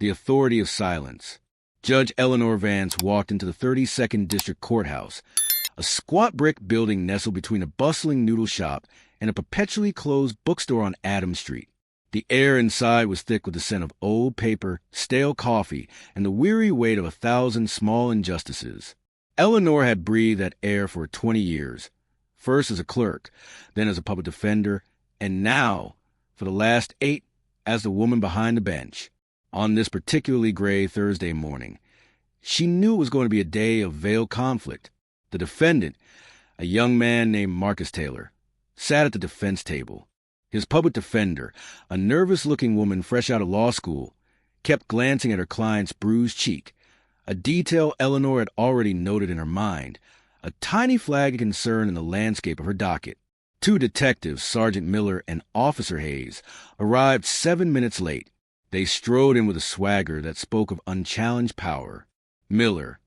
the authority of silence. Judge Eleanor Vance walked into the 32nd District Courthouse, a squat brick building nestled between a bustling noodle shop and a perpetually closed bookstore on Adams Street. The air inside was thick with the scent of old paper, stale coffee, and the weary weight of 1,000 small injustices. Eleanor had breathed that air for 20 years, first as a clerk, then as a public defender, and now, for the last 8, as the woman behind the bench. On this particularly gray Thursday morning, she knew it was going to be a day of veiled conflict. The defendant, a young man named Marcus Taylor, sat at the defense table. His public defender, a nervous-looking woman fresh out of law school, kept glancing at her client's bruised cheek, a detail Eleanor had already noted in her mind, a tiny flag of concern in the landscape of her docket. 2 detectives, Sergeant Miller and Officer Hayes, arrived 7 minutes late. They strode in with a swagger that spoke of unchallenged power. Miller,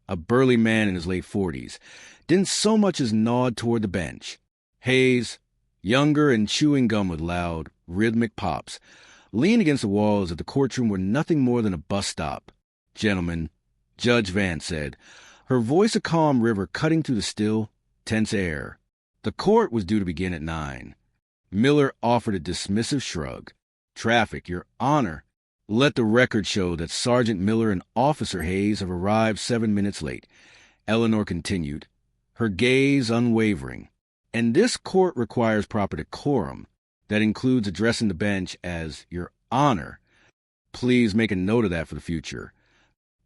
a burly man in his late 40s, didn't so much as nod toward the bench. Hayes, younger and chewing gum with loud, rhythmic pops, leaned against the wall as if the courtroom were nothing more than a bus stop. "Gentlemen," Judge Vance said, her voice a calm river cutting through the still, tense air. The court was due to begin at 9. Miller offered a dismissive shrug. "Traffic, Your Honor. Let the record show that Sergeant Miller and Officer Hayes have arrived 7 minutes late," Eleanor continued, her gaze unwavering. "And this court requires proper decorum. That includes addressing the bench as Your Honor. Please make a note of that for the future."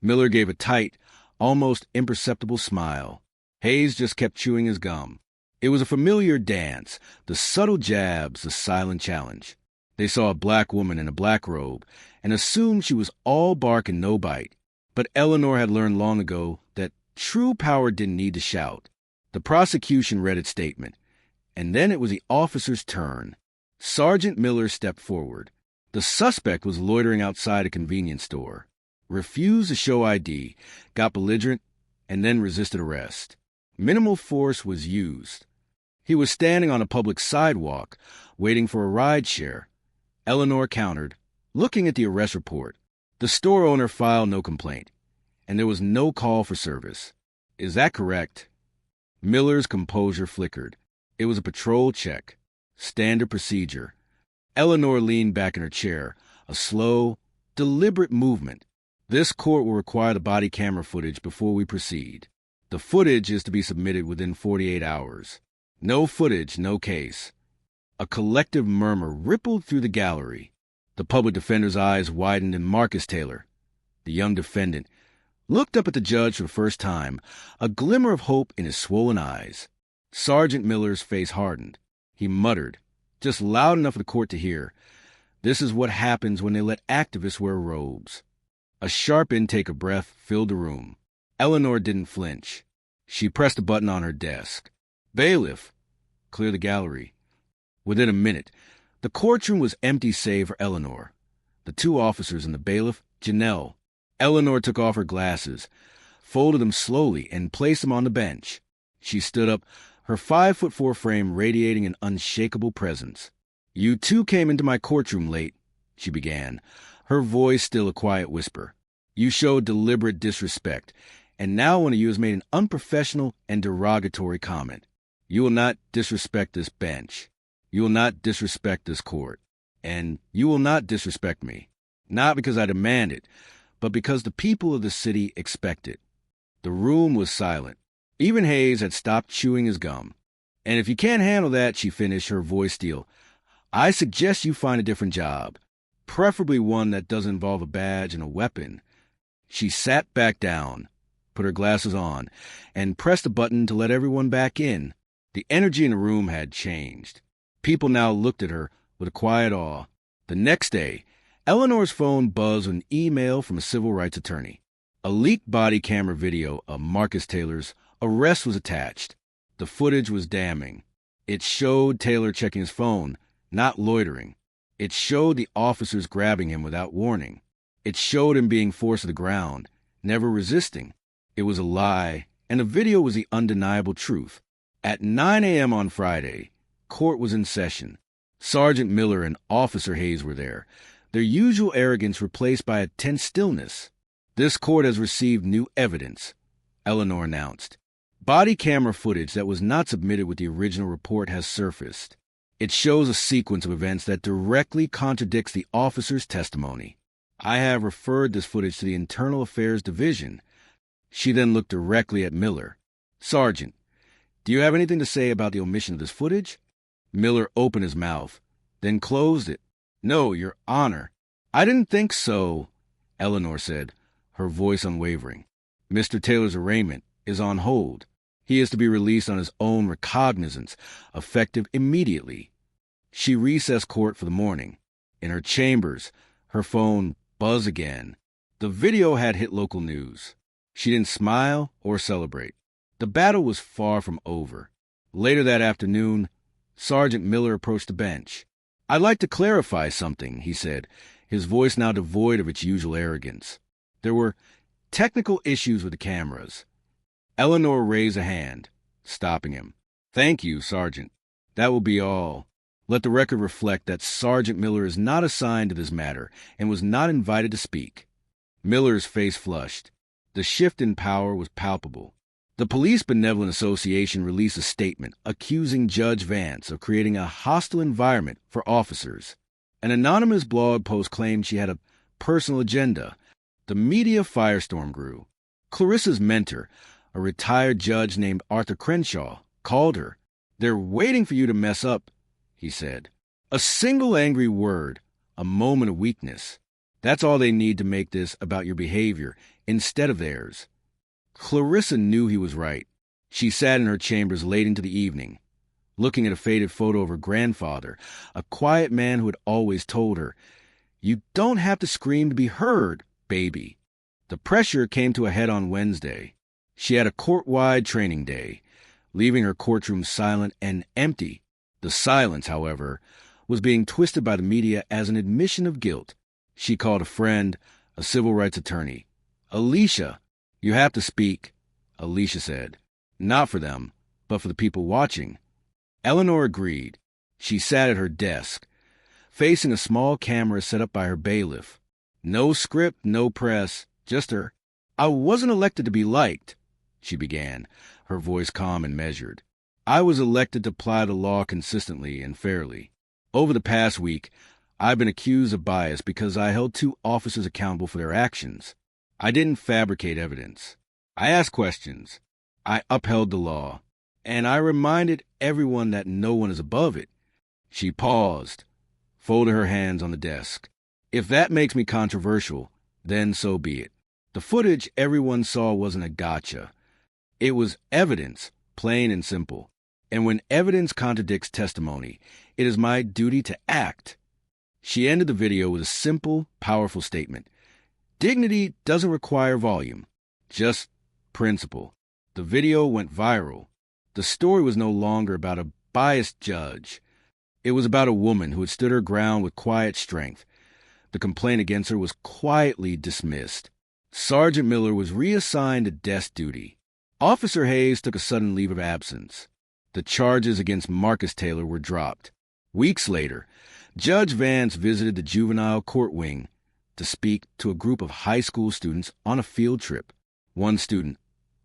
Miller gave a tight, almost imperceptible smile. Hayes just kept chewing his gum. It was a familiar dance, the subtle jabs, the silent challenge. They saw a black woman in a black robe and assumed she was all bark and no bite. But Eleanor had learned long ago that true power didn't need to shout. The prosecution read its statement, and then it was the officer's turn. Sergeant Miller stepped forward. The suspect was loitering outside a convenience store, refused to show ID, got belligerent, and then resisted arrest. Minimal force was used. He was standing on a public sidewalk, waiting for a ride share. Eleanor countered, looking at the arrest report. The store owner filed no complaint, and there was no call for service. "Is that correct?" Miller's composure flickered. It was a patrol check. Standard procedure. Eleanor leaned back in her chair, a slow, deliberate movement. "This court will require the body camera footage before we proceed. The footage is to be submitted within 48 hours. No footage, no case." A collective murmur rippled through the gallery. The public defender's eyes widened, and Marcus Taylor, the young defendant, looked up at the judge for the first time, a glimmer of hope in his swollen eyes. Sergeant Miller's face hardened. He muttered, just loud enough for the court to hear, "This is what happens when they let activists wear robes." A sharp intake of breath filled the room. Eleanor didn't flinch. She pressed a button on her desk. "Bailiff, clear the gallery." Within a minute, the courtroom was empty save for Eleanor, the 2 officers, and the bailiff, Janelle. Eleanor took off her glasses, folded them slowly, and placed them on the bench. She stood up, her 5'4" frame radiating an unshakable presence. "You 2 came into my courtroom late," she began, her voice still a quiet whisper. "You showed deliberate disrespect, and now one of you has made an unprofessional and derogatory comment. You will not disrespect this bench. You will not disrespect this court. And you will not disrespect me. Not because I demand it, but because the people of the city expect it." The room was silent. Even Hayes had stopped chewing his gum. "And if you can't handle that," she finished, her voice steel, "I suggest you find a different job, preferably one that doesn't involve a badge and a weapon." She sat back down, put her glasses on, and pressed a button to let everyone back in. The energy in the room had changed. People now looked at her with a quiet awe. The next day, Eleanor's phone buzzed with an email from a civil rights attorney. A leaked body camera video of Marcus Taylor's arrest was attached. The footage was damning. It showed Taylor checking his phone, not loitering. It showed the officers grabbing him without warning. It showed him being forced to the ground, never resisting. It was a lie, and the video was the undeniable truth. At 9 a.m. on Friday, court was in session. Sergeant Miller and Officer Hayes were there, their usual arrogance replaced by a tense stillness. "This court has received new evidence," Eleanor announced. "Body camera footage that was not submitted with the original report has surfaced. It shows a sequence of events that directly contradicts the officer's testimony. I have referred this footage to the Internal Affairs Division." She then looked directly at Miller. "Sergeant, do you have anything to say about the omission of this footage?" Miller opened his mouth, then closed it. "No, Your Honor." "I didn't think so," Eleanor said, her voice unwavering. "Mr. Taylor's arraignment is on hold. He is to be released on his own recognizance, effective immediately." She recessed court for the morning. In her chambers, her phone buzzed again. The video had hit local news. She didn't smile or celebrate. The battle was far from over. Later that afternoon, Sergeant Miller approached the bench. "I'd like to clarify something," he said, his voice now devoid of its usual arrogance. "There were technical issues with the cameras." Eleanor raised a hand, stopping him. "Thank you, Sergeant. That will be all. Let the record reflect that Sergeant Miller is not assigned to this matter and was not invited to speak." Miller's face flushed. The shift in power was palpable. The Police Benevolent Association released a statement accusing Judge Vance of creating a hostile environment for officers. An anonymous blog post claimed she had a personal agenda. The media firestorm grew. Clarissa's mentor, a retired judge named Arthur Crenshaw, called her. "They're waiting for you to mess up," he said. "A single angry word, a moment of weakness. That's all they need to make this about your behavior instead of theirs." Clarissa knew he was right. She sat in her chambers late into the evening, looking at a faded photo of her grandfather, a quiet man who had always told her, "You don't have to scream to be heard, baby." The pressure came to a head on Wednesday. She had a court-wide training day, leaving her courtroom silent and empty. The silence, however, was being twisted by the media as an admission of guilt. She called a friend, a civil rights attorney. "Alicia, you have to speak," Alicia said. "Not for them, but for the people watching." Eleanor agreed. She sat at her desk, facing a small camera set up by her bailiff. No script, no press, just her. "I wasn't elected to be liked," she began, her voice calm and measured. "I was elected to apply the law consistently and fairly. Over the past week, I've been accused of bias because I held 2 officers accountable for their actions. I didn't fabricate evidence. I asked questions. I upheld the law. And I reminded everyone that no one is above it." She paused, folded her hands on the desk. "If that makes me controversial, then so be it. The footage everyone saw wasn't a gotcha. It was evidence, plain and simple. And when evidence contradicts testimony, it is my duty to act." She ended the video with a simple, powerful statement. Dignity doesn't require volume, just principle. The video went viral. The story was no longer about a biased judge. It was about a woman who had stood her ground with quiet strength. The complaint against her was quietly dismissed. Sergeant Miller was reassigned to desk duty. Officer Hayes took a sudden leave of absence. The charges against Marcus Taylor were dropped. Weeks later, Judge Vance visited the juvenile court wing to speak to a group of high school students on a field trip. One student,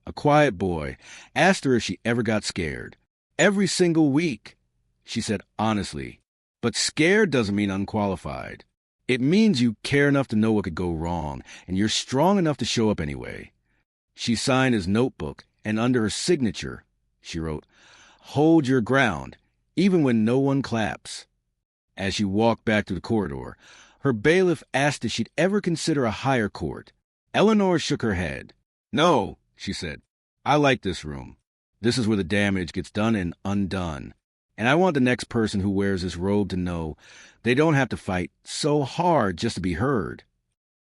a quiet boy, asked her if she ever got scared. "Every single week," she said honestly. "But scared doesn't mean unqualified. It means you care enough to know what could go wrong, and you're strong enough to show up anyway." She signed his notebook, and under her signature, she wrote, "Hold your ground, even when no one claps." As she walked back through the corridor, her bailiff asked if she'd ever consider a higher court. Eleanor shook her head. "No," she said. "I like this room. This is where the damage gets done and undone. And I want the next person who wears this robe to know they don't have to fight so hard just to be heard."